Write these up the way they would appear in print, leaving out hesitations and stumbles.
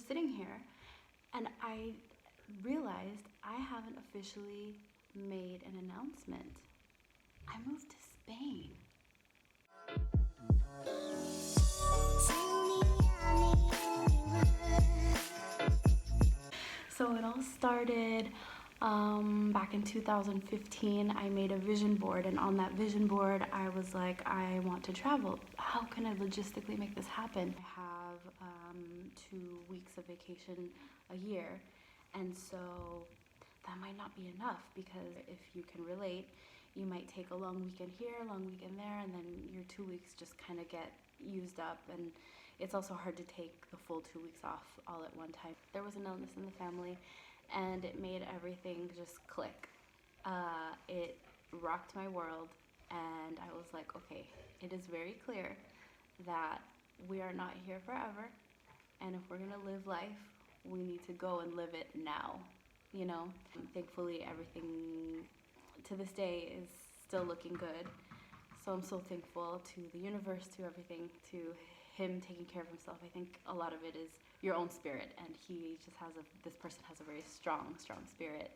sitting here and I realized I haven't officially made an announcement. I moved to Spain. So it all started back in 2015. I made a vision board, and on that vision board I was like, I want to travel. How can I logistically make this happen? I have 2 weeks of vacation a year, and so that might not be enough, because if you can relate, you might take a long weekend here, a long weekend there, and then your 2 weeks just kind of get used up, and it's also hard to take the full 2 weeks off all at one time. There was an illness in the family, and it made everything just click. It rocked my world, and I was like, okay, it is very clear that we are not here forever, and if we're gonna live life, we need to go and live it now, you know? Thankfully, everything to this day is still looking good. So I'm so thankful to the universe, to everything, to him taking care of himself. I think a lot of it is your own spirit, and he just has this person has a very strong spirit.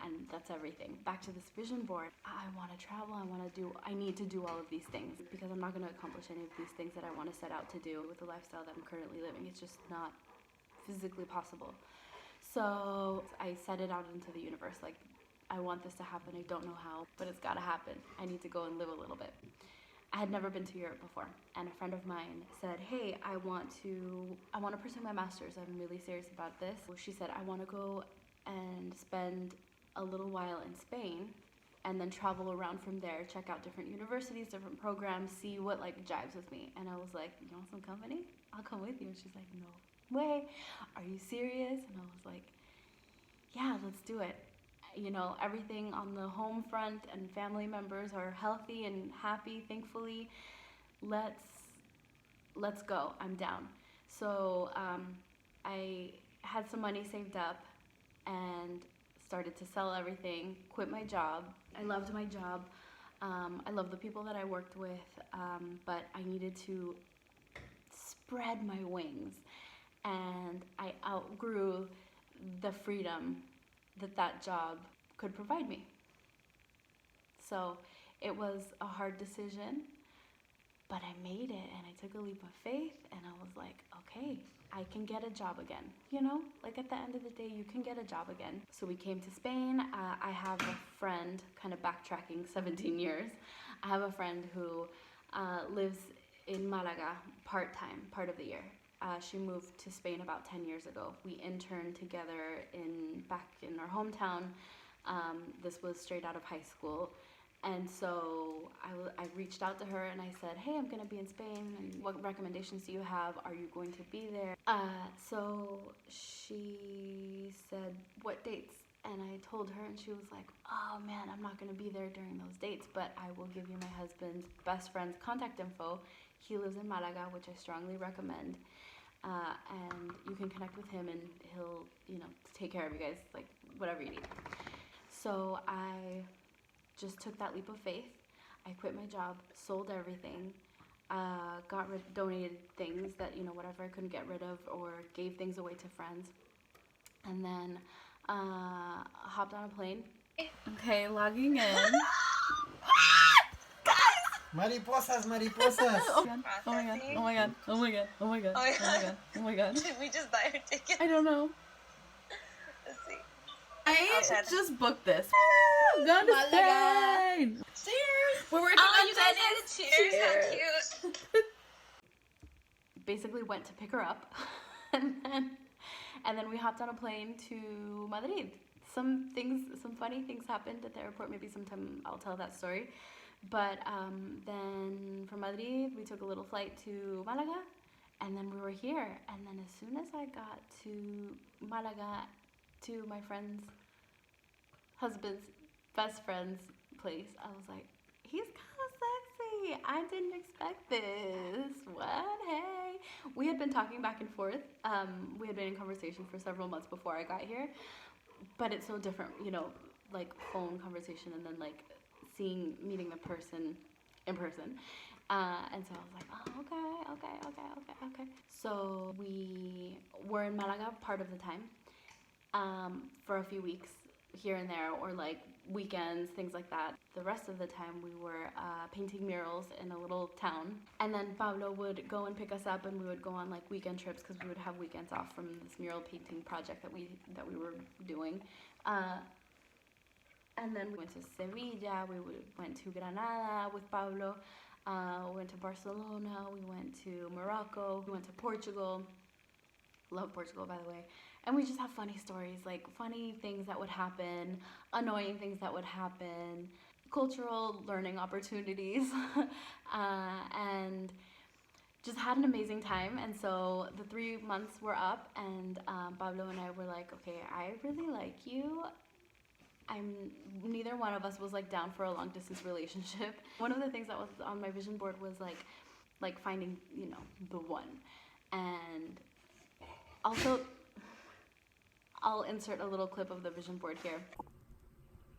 And that's everything. Back to this vision board. I want to travel, I need to do all of these things, because I'm not going to accomplish any of these things that I want to set out to do with the lifestyle that I'm currently living. It's just not physically possible. So I set it out into the universe, like, I want this to happen. I don't know how, but it's got to happen. I need to go and live a little bit. I had never been to Europe before, and a friend of mine said, hey, I want to pursue my master's. I'm really serious about this. She said, I want to go and spend a little while in Spain and then travel around from there, check out different universities, different programs, see what like jives with me. And I was like, you want some company? I'll come with you. And she's like, no way. Are you serious? And I was like, yeah, let's do it. You know, everything on the home front and family members are healthy and happy, thankfully. Let's go. I'm down. So I had some money saved up and started to sell everything, quit my job. I loved my job. I love the people that I worked with, but I needed to spread my wings, and I outgrew the freedom that job could provide me. So it was a hard decision, but I made it, and I took a leap of faith, and I was like, okay, I can get a job again. You know, like at the end of the day, you can get a job again. So we came to Spain. I have a friend, kind of backtracking 17 years. I have a friend who lives in Malaga part-time, part of the year. She moved to Spain about 10 years ago. We interned together back in our hometown. This was straight out of high school. And so I reached out to her and I said, hey, I'm going to be in Spain, and what recommendations do you have? Are you going to be there? So she said, what dates? And I told her, and she was like, oh man, I'm not going to be there during those dates, but I will give you my husband's best friend's contact info. He lives in Malaga, which I strongly recommend. And you can connect with him, and he'll, you know, take care of you guys, like whatever you need. So I just took that leap of faith. I quit my job, sold everything, donated things that, you know, whatever I couldn't get rid of, or gave things away to friends. And then hopped on a plane. Okay, logging in. Mariposas. Oh my god, oh my god, oh my god, oh my god, oh my god, oh my god. Did we just buy our ticket? I don't know. Let's see. I just booked this. Going to Spain. Cheers! We're working Oh, on you guys did a cheers. How cute. Basically went to pick her up, and then we hopped on a plane to Madrid. Some funny things happened at the airport. Maybe sometime I'll tell that story. But then from Madrid, we took a little flight to Malaga, and then we were here. And then as soon as I got to Malaga, to my friend's husband's best friend's place, I was like, he's kind of sexy. I didn't expect this. What? Hey. We had been talking back and forth. We had been in conversation for several months before I got here. But it's so different, you know, like phone conversation and then like meeting the person in person. And so I was like, oh, okay. So we were in Malaga part of the time, for a few weeks here and there, or like weekends, things like that. The rest of the time we were painting murals in a little town. And then Pablo would go and pick us up, and we would go on like weekend trips because we would have weekends off from this mural painting project that we were doing. And then we went to Sevilla, went to Granada with Pablo, we went to Barcelona, we went to Morocco, we went to Portugal. Love Portugal, by the way. And we just have funny stories, like funny things that would happen, annoying things that would happen, cultural learning opportunities, and just had an amazing time. And so the 3 months were up, and Pablo and I were like, okay, I really like you. Neither one of us was like down for a long distance relationship. One of the things that was on my vision board was like finding, you know, the one. And also, I'll insert a little clip of the vision board here.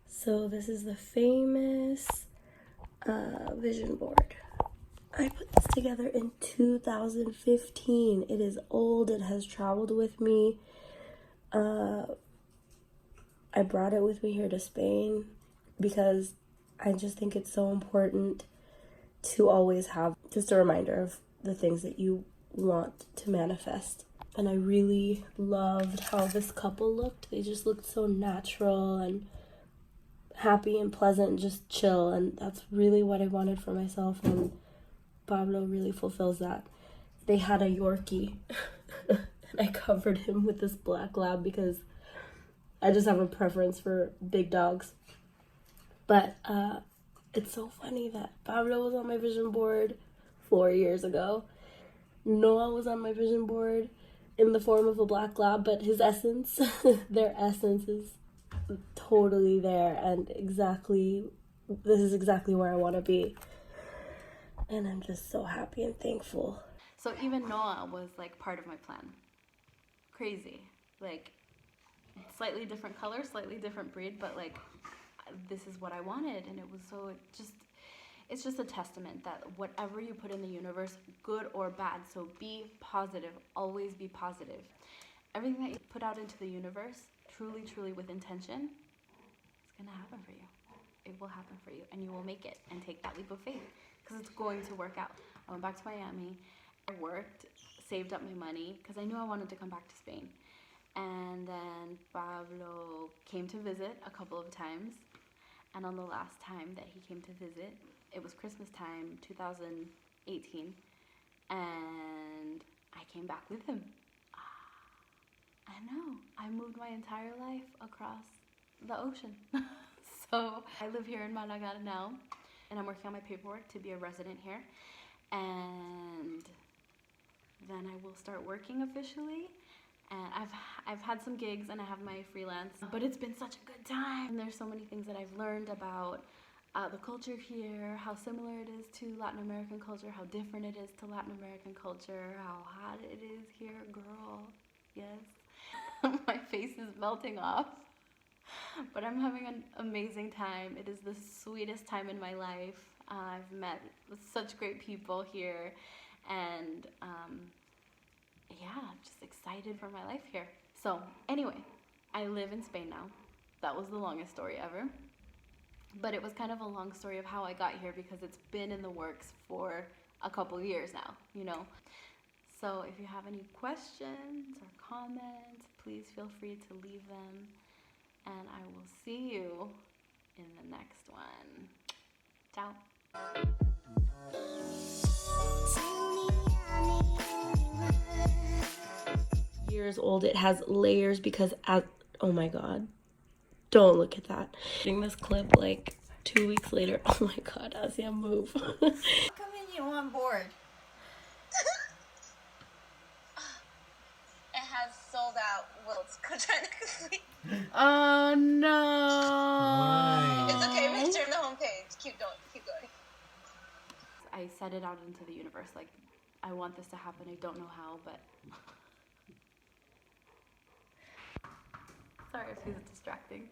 So this is the famous vision board. I put this together in 2015. It is old. It has traveled with me. I brought it with me here to Spain because I just think it's so important to always have just a reminder of the things that you want to manifest. And I really loved how this couple looked. They just looked so natural and happy and pleasant and just chill. And that's really what I wanted for myself. And Pablo really fulfills that. They had a Yorkie. And I covered him with this black lab because I just have a preference for big dogs. But it's so funny that Pablo was on my vision board 4 years ago. Noah was on my vision board in the form of a black lab, but his essence, their essence is totally there, and this is exactly where I want to be. And I'm just so happy and thankful. So even Noah was like part of my plan. Crazy. Like, slightly different color, slightly different breed, but like, this is what I wanted. And it was so, it's just a testament that whatever you put in the universe, good or bad, so be positive, always be positive. Everything that you put out into the universe, truly with intention, it's gonna happen for you. It will happen for you, and you will make it, and take that leap of faith, because it's going to work out. I went back to Miami, I worked, saved up my money, because I knew I wanted to come back to Spain. And then Pablo came to visit a couple of times, and on the last time that he came to visit, it was Christmas time, 2018, and I came back with him. I know, I moved my entire life across the ocean. So I live here in Malaga now, and I'm working on my paperwork to be a resident here, and then I will start working officially. And I've had some gigs, and I have my freelance, but it's been such a good time. And there's so many things that I've learned about the culture here, how similar it is to Latin American culture, how different it is to Latin American culture, how hot it is here, girl. Yes. My face is melting off. But I'm having an amazing time. It is the sweetest time in my life. I've met such great people here, and yeah, just excited for my life here. So anyway, I live in Spain now. That was the longest story ever. But it was kind of a long story of how I got here, because it's been in the works for a couple years now, you know. So if you have any questions or comments, please feel free to leave them. And I will see you in the next one. Ciao. Years old. It has layers because oh my god, don't look at that. Getting this clip like 2 weeks later. Oh my god, Asia, move. Coming you on board. It has sold out wilts. Go try to sleep. Oh no. Why? It's okay, return the homepage. Keep going. I set it out into the universe, like, I want this to happen. I don't know how, but sorry if it's distracting.